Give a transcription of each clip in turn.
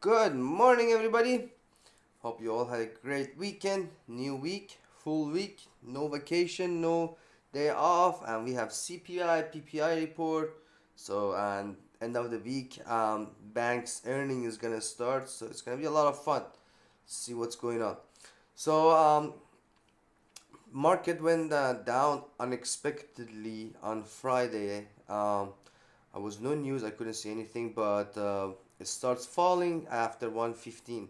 Good morning, everybody. Hope you all had a great weekend. New week, full week, no vacation, no day off, and we have CPI, PPI report. So, and end of the week, banks earning is gonna start. So it's gonna be a lot of fun. See what's going on. So, market went down unexpectedly on Friday. I was no news. I couldn't see anything, but it starts falling after 115.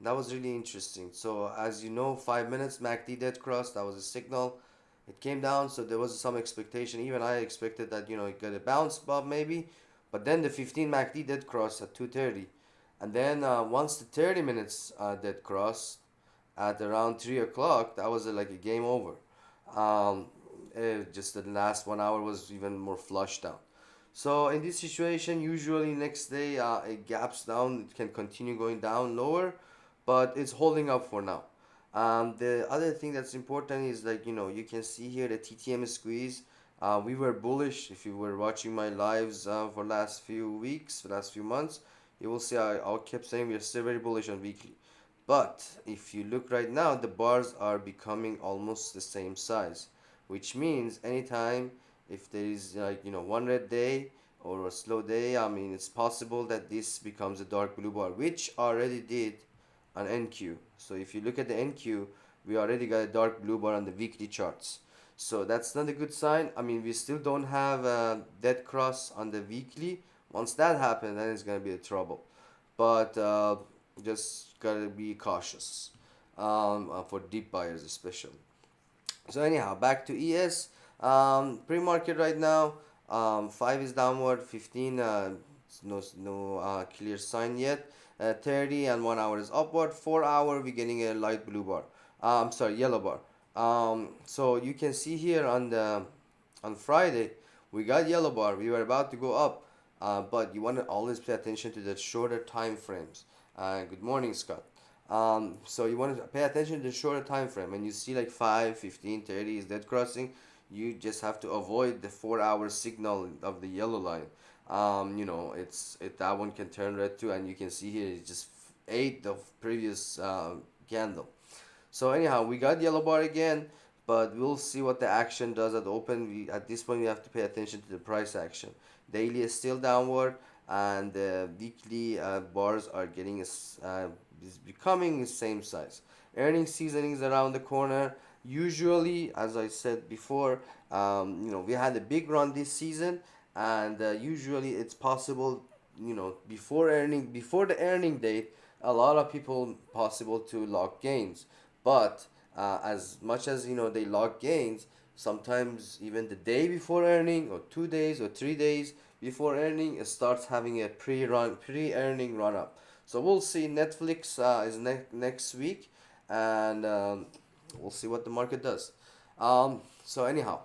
That was really interesting. So as you know, 5 minutes MACD dead cross. That was a signal. It came down, so there was some expectation. Even I expected that it got a bounce above maybe, but then the 15 MACD dead cross at 2:30, and then once the 30 minutes dead cross at around 3 o'clock, that was like a game over. Um, just the last 1 hour was even more flushed down. So in this situation, usually next day it gaps down. It can continue going down lower, but it's holding up for now. The other thing that's important is like you can see here the TTM squeeze. We were bullish. If you were watching my lives for last few weeks, for last few months, you will see I kept saying we are still very bullish on weekly. But if you look right now, the bars are becoming almost the same size, which means anytime if there is like one red day or a slow day, I mean it's possible that this becomes a dark blue bar, which already did on NQ. So if you look at the NQ, we already got a dark blue bar on the weekly charts. So that's not a good sign. I mean, we still don't have a dead cross on the weekly. Once that happens, then it's gonna be a trouble. But just gotta be cautious for deep buyers especially. So anyhow, back to ES. Pre-market right now, 5 is downward, 15 no clear sign yet. 30 and 1 hour is upward. 4 hour we getting a light blue bar. Sorry, yellow bar. So you can see here on Friday we got yellow bar. We were about to go up, but you want to always pay attention to the shorter time frames. Good morning, Scott. So you want to pay attention to the shorter time frame. When you see like 5, 15, 30 is dead crossing, you just have to avoid the 4 hour signal of the yellow line. That one can turn red too, and you can see here it's just ate the previous candle. So anyhow, we got yellow bar again, but we'll see what the action does at open. At this point we have to pay attention to the price action. Daily is still downward, and the weekly bars are getting is becoming the same size. Earnings seasoning is around the corner. Usually, as I said before, we had a big run this season, and usually it's possible, before the earning date, a lot of people possible to lock gains. But as much as they log gains, sometimes even the day before earning, or 2 days or 3 days before earning, it starts having a pre-earning run up. So we'll see. Netflix is next week, and we'll see what the market does. So anyhow,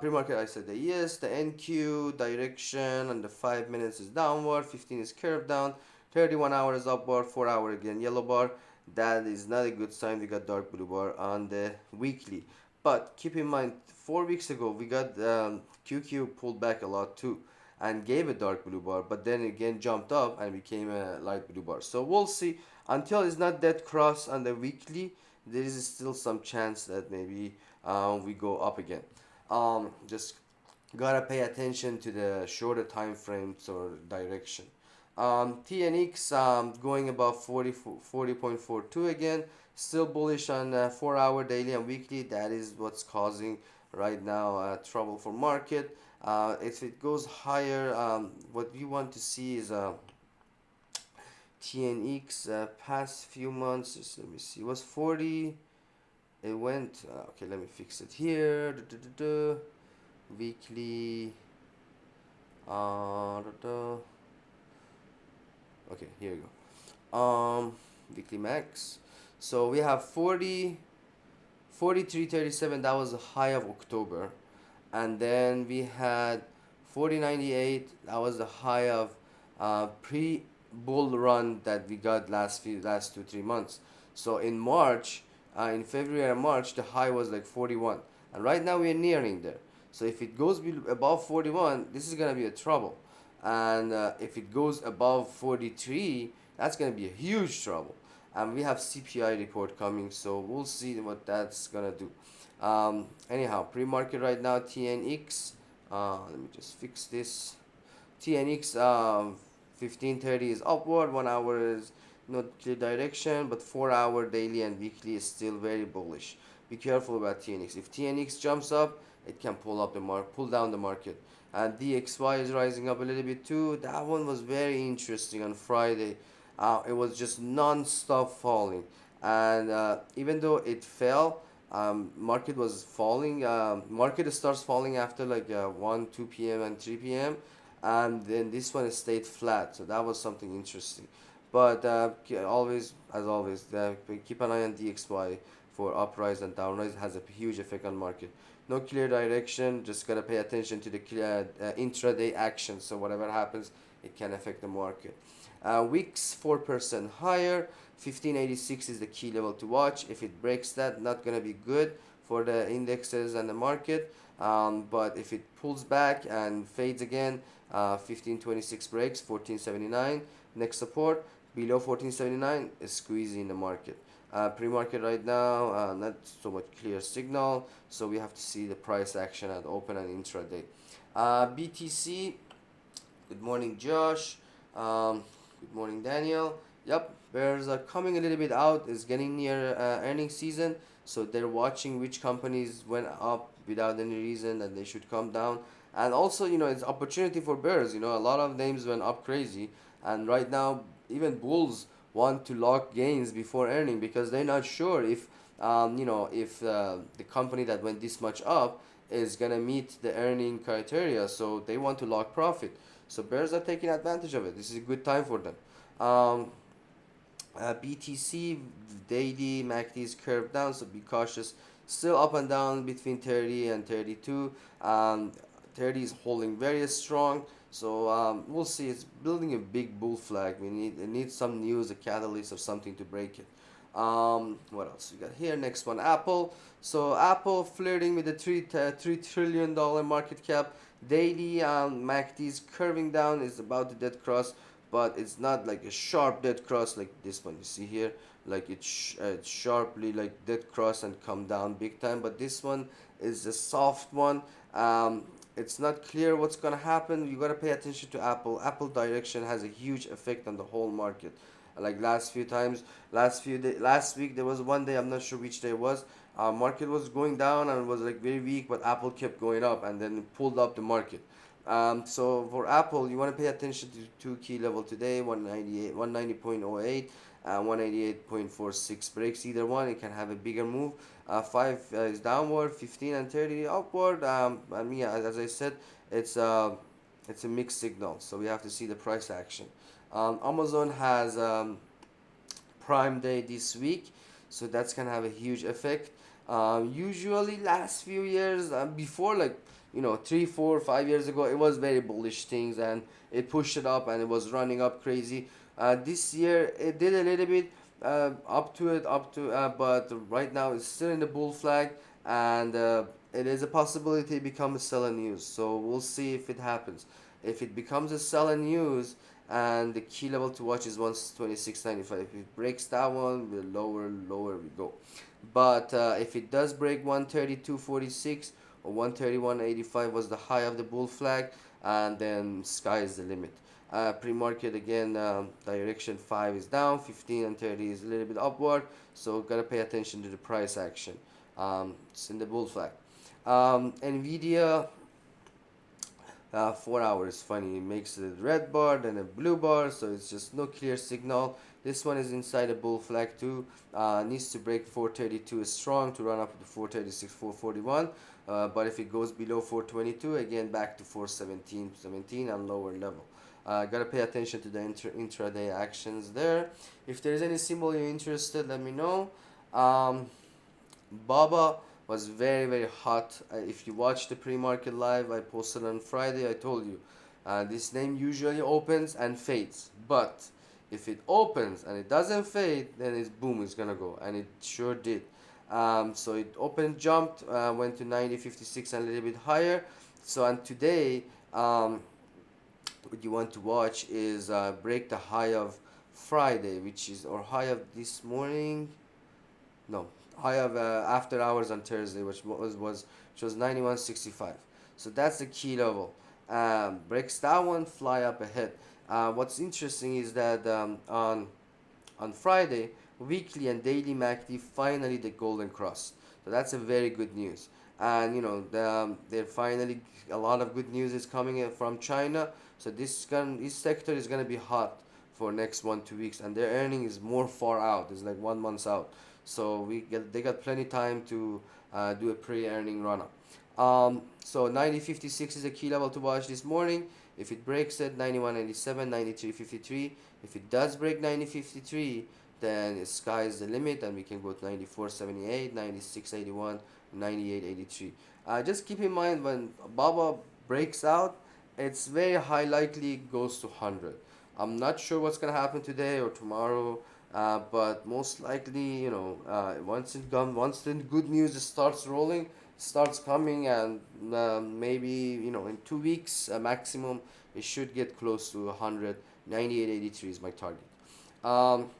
pre-market I said the yes, the NQ direction, and the 5 minutes is downward, 15 is curved down, 31 hours upward, 4 hour again yellow bar. That is not a good sign. We got dark blue bar on the weekly. But keep in mind, 4 weeks ago we got QQ pulled back a lot too, and gave a dark blue bar, but then again jumped up and became a light blue bar. So we'll see. Until it's not dead cross on the weekly, there is still some chance that maybe we go up again. Just gotta pay attention to the shorter time frames or direction. TNX going above 40.42 again. Still bullish on 4 hour daily and weekly. That is what's causing right now trouble for market. If it goes higher, what we want to see is TNX past few months. Just let me see. It was 40. It went. Okay, let me fix it here. Weekly. Uh, okay, here you go. Weekly max. So we have 40, 43.37. That was the high of October, and then we had 40.98. That was the high of pre bull run that we got last 2 3 months. So in March, in February and March, the high was like 41, and right now we are nearing there. So if it goes above 41, this is gonna be a trouble, and if it goes above 43, That's gonna be a huge trouble. And we have CPI report coming, so we'll see what that's gonna do. Anyhow, pre-market right now, TNX. Let me just fix this. TNX 1530 is upward, 1 hour is not clear direction, but 4 hour daily and weekly is still very bullish. Be careful about TNX. If TNX jumps up, it can pull down the market. And DXY is rising up a little bit too. That one was very interesting on Friday. It was just non-stop falling, and even though it fell, market was falling. Market starts falling after like 1, 2 p.m. and 3 p.m., and then this one stayed flat. So that was something interesting. But always, as always, keep an eye on DXY for uprise and downrise. It has a huge effect on market. No clear direction. Just gotta pay attention to the intraday action. So whatever happens, it can affect the market. Wix 4% higher. 1586 is the key level to watch. If it breaks that, not gonna be good for the indexes and the market. But if it pulls back and fades again, 1526 breaks, 1479. Next support below 1479 is squeezing the market. Pre-market right now, not so much clear signal, so we have to see the price action at open and intraday. BTC, good morning, Josh. Good morning, Daniel. Yep, bears are coming a little bit out. It's getting near earnings season, so they're watching which companies went up without any reason that they should come down. And also, it's opportunity for bears. A lot of names went up crazy, and right now, even bulls want to lock gains before earning because they're not sure if the company that went this much up is gonna meet the earning criteria. So they want to lock profit. So bears are taking advantage of it. This is a good time for them. Um, BTC daily MACD is curved down, so be cautious. Still up and down between 30 and 32. 30 is holding very strong. So we'll see. It's building a big bull flag. It needs some news, a catalyst, or something to break it. What else we got here? Next one, Apple. So Apple flirting with the $3 trillion market cap. Daily MACD is curving down. Is about to dead cross, but it's not like a sharp dead cross like this one you see here. Like it's sharply like dead cross and come down big time. But this one is a soft one. It's not clear what's gonna happen. You gotta pay attention to Apple. Apple direction has a huge effect on the whole market. Like last few times, last week there was one day, I'm not sure which day it was. Market was going down and was like very weak, but Apple kept going up and then pulled up the market. So for Apple, you want to pay attention to two key level today: 198, 190.08, 188.46 breaks. Either one, it can have a bigger move. 5 is downward, 15 and 30 upward. And yeah, as I said, it's it's a mixed signal, so we have to see the price action. Amazon has Prime Day this week, so that's gonna have a huge effect. Usually, last few years, before like 3, 4, 5 years ago, it was very bullish things and it pushed it up and it was running up crazy. This year, it did a little bit up to, but right now it's still in the bull flag, and it is a possibility it becomes a sell and use. So we'll see if it happens. If it becomes a sell and use, and the key level to watch is 126.95. If it breaks that one, the lower we go. But if it does break 132.46 or 131.85 was the high of the bull flag, and then sky is the limit. Pre-market again, direction 5 is down, 15 and 30 is a little bit upward, so gotta pay attention to the price action. It's in the bull flag. Nvidia 4 hours, funny, it makes a red bar then a blue bar, so it's just no clear signal. This one is inside a bull flag too. Needs to break 432 is strong to run up to 436, 441. But if it goes below 422, again back to 417 and lower level. Gotta pay attention to the intraday actions there. If there's any symbol you're interested, let me know. Baba was very hot. If you watch the pre-market live I posted on Friday, I told you this name usually opens and fades, but if it opens and it doesn't fade, then it's boom, it's gonna go, and it sure did. So it opened, jumped, went to 90.56 and a little bit higher. So and today, what you want to watch is break the high of Friday, which is or high of this morning. No, high of after hours on Thursday, which was 91.65. So that's the key level. Breaks that one, fly up ahead. What's interesting is that on Friday, weekly and daily MACD finally the golden cross. So that's a very good news. And they're finally a lot of good news is coming in from China. So this sector is gonna be hot for next 1 2 weeks, and their earning is more far out. It's like 1 month out. So they got plenty time to do a pre-earning run up. So 90.56 is a key level to watch this morning. If it breaks it, 91.97, 93.53. If it does break 90.53, then the sky is the limit, and we can go to 94.78, 96.81, 98.83. Just keep in mind when Baba breaks out, it's very high likely it goes to 100. I'm not sure what's gonna happen today or tomorrow, but most likely, once the good news starts rolling, starts coming, and maybe in 2 weeks maximum, it should get close to 100. 98.83 is my target. Um,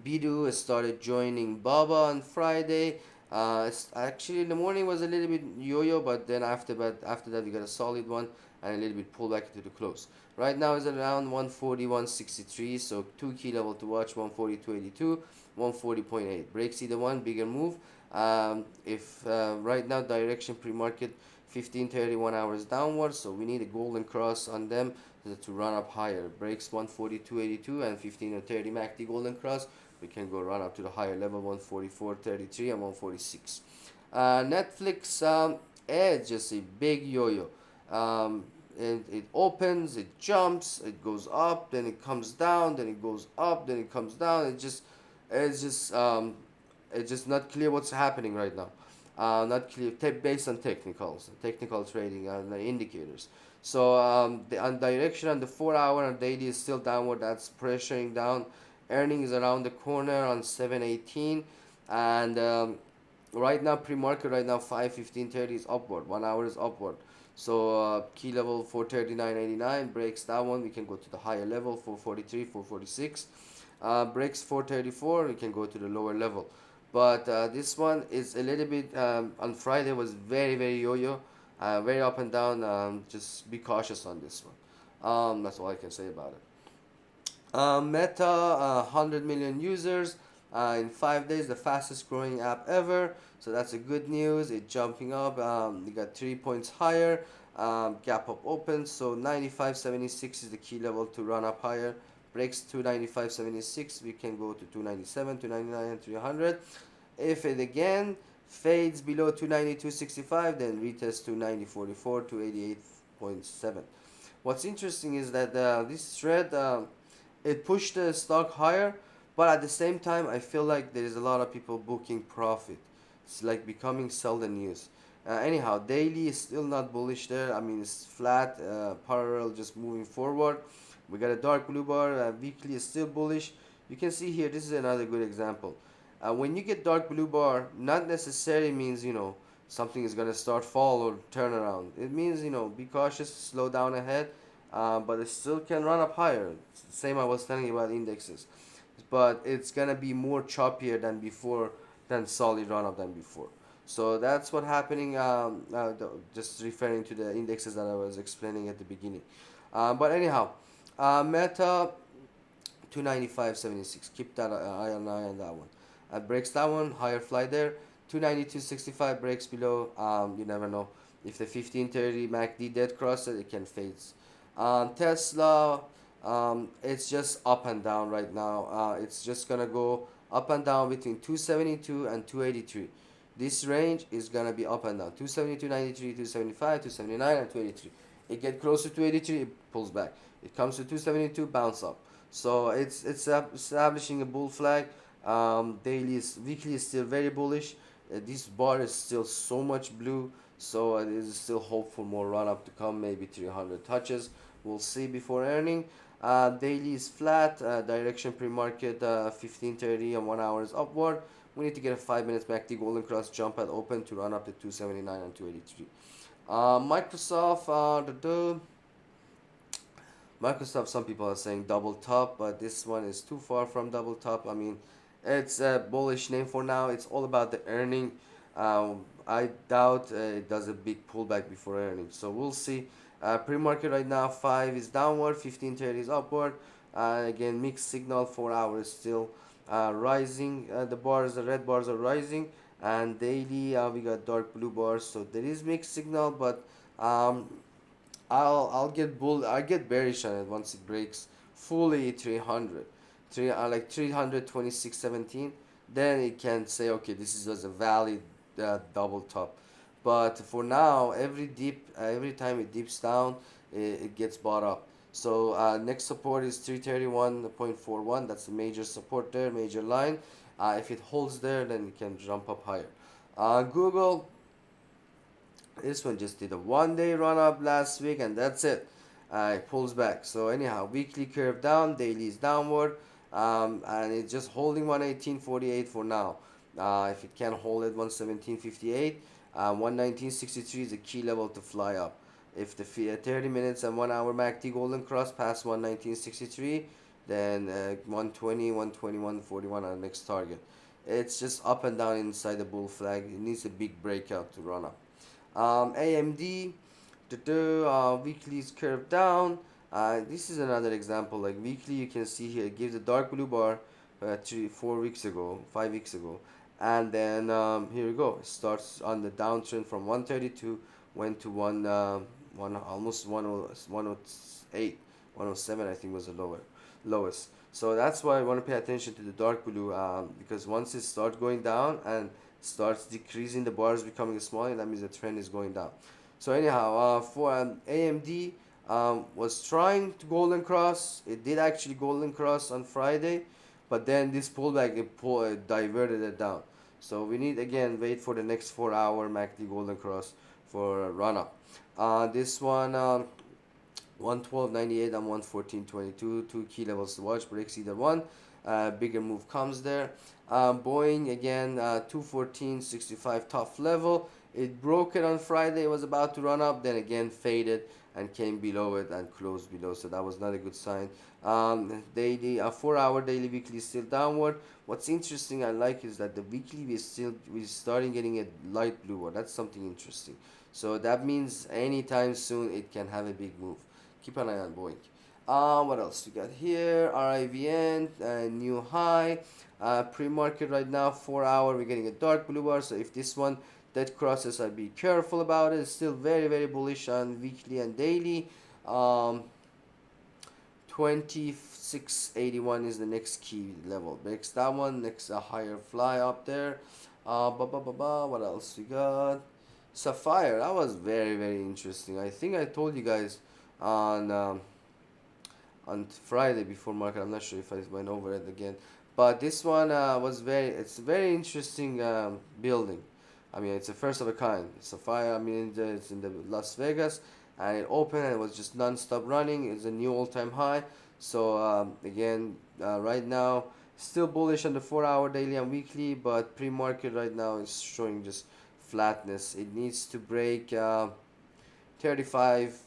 Bidu has started joining Baba on Friday. Actually, in the morning was a little bit yo-yo, but then after that we got a solid one and a little bit pullback into the close. Right now is around 140, 163. So two key level to watch: 142.82, 140.8. Breaks either one, bigger move. If right now direction pre-market 15:31 hours downward, so we need a golden cross on them to run up higher. Breaks 142.82 and 15:30 MACD golden cross, we can go run up to the higher level 144.33 and 146. Netflix Edge is a big yo-yo. It opens, it jumps, it goes up, then it comes down, then it goes up, then it comes down. It's just it's just not clear what's happening right now. Not clear based on technical trading and the indicators. So the on direction on the 4 hour and daily is still downward. That's pressuring down. Earning is around the corner on 718, and right now pre-market right now 5:15:30 is upward. 1 hour is upward. So key level 439.89 breaks that one. We can go to the higher level 443, 446. Breaks 434. We can go to the lower level. But this one is a little bit on Friday was very very yo-yo, very up and down. Just be cautious on this one. That's all I can say about it. Meta, 100 million users in 5 days, the fastest growing app ever. So that's a good news. It's jumping up. We got 3 points higher. Gap up open. So 95.76 is the key level to run up higher. Breaks to 95.76, we can go to 297, 299, and 300. If it again fades below 292.65, then retest to 90.44 to 88.7. What's interesting is that this thread it pushed the stock higher, but at the same time I feel like there is a lot of people booking profit. It's like becoming seldom news. Anyhow, daily is still not bullish there. I mean, it's flat, parallel, just moving forward. We got a dark blue bar. Weekly is still bullish. You can see here, this is another good example. When you get dark blue bar, not necessarily means something is gonna start fall or turn around. It means be cautious, slow down ahead, but it still can run up higher. Same I was telling you about indexes, but it's gonna be more choppier than before, than solid run up than before. So that's what happening. Just referring to the indexes that I was explaining at the beginning. But anyhow, Meta 295.76. Keep that eye on that one. Breaks that one, higher fly there. 292.65 breaks below. You never know. If the 15:30 MACD dead crosses, it can fade. Tesla, it's just up and down right now. It's just gonna go up and down between 272 and 283. This range is gonna be up and down. 272.93, 275, 279, and 283. It get closer to 283, it pulls back. It comes to 272, bounce up. So it's establishing a bull flag. Weekly is still very bullish. This bar is still so much blue, so it is still hope for more run up to come. Maybe 300 touches. We'll see before earning. Daily is flat. Direction pre-market 15:30 and 1 hour is upward. We need to get a 5 minutes MACD golden cross jump at open to run up to 279 and 283. Microsoft, Microsoft, some people are saying double top, but this one is too far from double top. I mean, it's a bullish name for now. It's all about the earning. I doubt it does a big pullback before earning. So we'll see. Pre-market right now, 5 is downward, 1530 is upward. Again, mixed signal, 4 hours still rising. The red bars are rising. And daily, we got dark blue bars. So there is mixed signal, but um, I get bearish on it once it breaks fully 300, like 326.17. Then it can say, okay, this is just a valid double top. But for now, every time it dips down, it gets bought up. So next support is 331.41. That's a major support there, major line. If it holds there, then it can jump up higher. Google, this one just did a 1 day run up last week, and that's it. It pulls back. So anyhow, weekly curve down, daily is downward, and it's just holding 118.48 for now. If it can hold at 117.58, 119.63 is a key level to fly up. If the 30 minutes and 1 hour MACD golden cross past 119.63, then 120, 121.41 are the next target. It's just up and down inside the bull flag. It needs a big breakout to run up. AMD, weekly is curved down. This is another example. Like weekly, you can see here, it gives a dark blue bar 4 weeks ago, 5 weeks ago, and then here we go. It starts on the downtrend from 132, went to one almost 108, 107. I think was the lowest. So that's why I want to pay attention to the dark blue, because once it starts going down and starts decreasing, the bars becoming smaller, that means the trend is going down. So anyhow, for AMD, was trying to golden cross. It did actually golden cross on Friday, but then this pullback it diverted it down. So we need again wait for the next 4 hour MACD golden cross for a run up. This one 112.98 and 114.22, two key levels to watch. Breaks either one, bigger move comes there. Boeing again 214.65 tough level. It broke it on Friday. It was about to run up, then again faded and came below it and closed below. So that was not a good sign. Daily, 4 hour daily, weekly is still downward. What's interesting I like is that the weekly we're starting getting a light blue one. That's something interesting. So that means anytime soon it can have a big move. Keep an eye on Boeing. What else we got here? RIVN, new high. Pre-market right now, 4 hour, we're getting a dark blue bar. So if this one that crosses, I'd be careful about it. It's still very, very bullish on weekly and daily. 2681 is the next key level. Breaks that one, next a higher fly up there. What else we got? Sapphire, that was very, very interesting. I think I told you guys on Friday before market. I'm not sure if I went over it again, but this one it's a very interesting building. I mean, it's a first of a kind. Sapphire, I mean, it's in the Las Vegas, and it opened and it was just non-stop running. It's a new all-time high. So again, right now, still bullish on the 4 hour daily and weekly, but pre-market right now is showing just flatness. It needs to break 35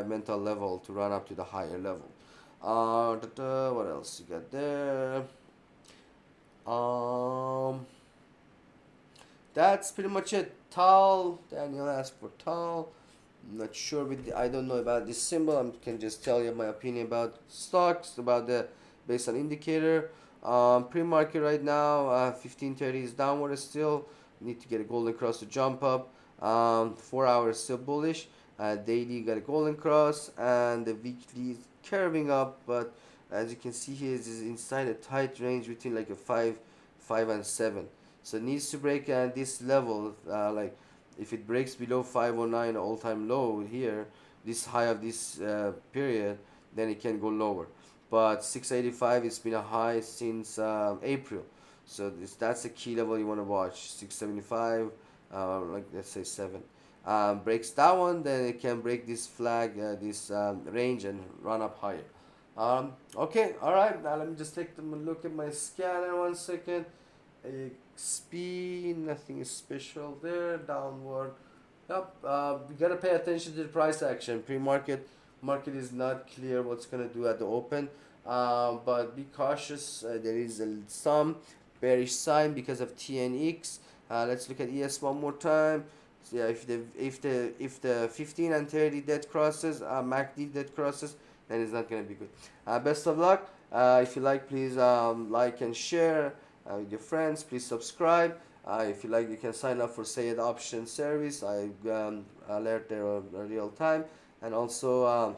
mental level to run up to the higher level. What else you got there? Um, that's pretty much it. Tal, Daniel asked for Tal. I'm not sure I don't know about this symbol. I can just tell you my opinion about stocks, about the based on indicator. Pre-market right now, 1530 is downward still. Need to get a golden cross to jump up. 4 hours still bullish. Daily got a golden cross, and the weekly is curving up, but as you can see here, is inside a tight range between like a 5 and 7. So it needs to break this level, like if it breaks below 509 all-time low here, this high of this period, then it can go lower. But 685, it's been a high since April. So that's a key level you want to watch. 675, like let's say 7. Breaks that one, then it can break this flag, this range, and run up higher. Okay, all right. Now let me just take a look at my scanner 1 second. XP, nothing is special there. Downward. Yep. We gotta pay attention to the price action. Pre-market Market is not clear what's gonna do at the open, but be cautious. There is some bearish sign because of TNX. Let's look at ES one more time. So yeah, if the 15 and 30 dead crosses, MACD dead crosses, then it's not gonna be good. Best of luck. If you like, please like and share with your friends. Please subscribe. If you like, you can sign up for Sayed Option Service. I alert there real time. And also,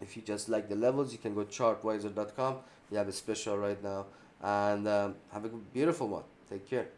if you just like the levels, you can go chartwiser.com. We have a special right now. And have a beautiful one. Take care.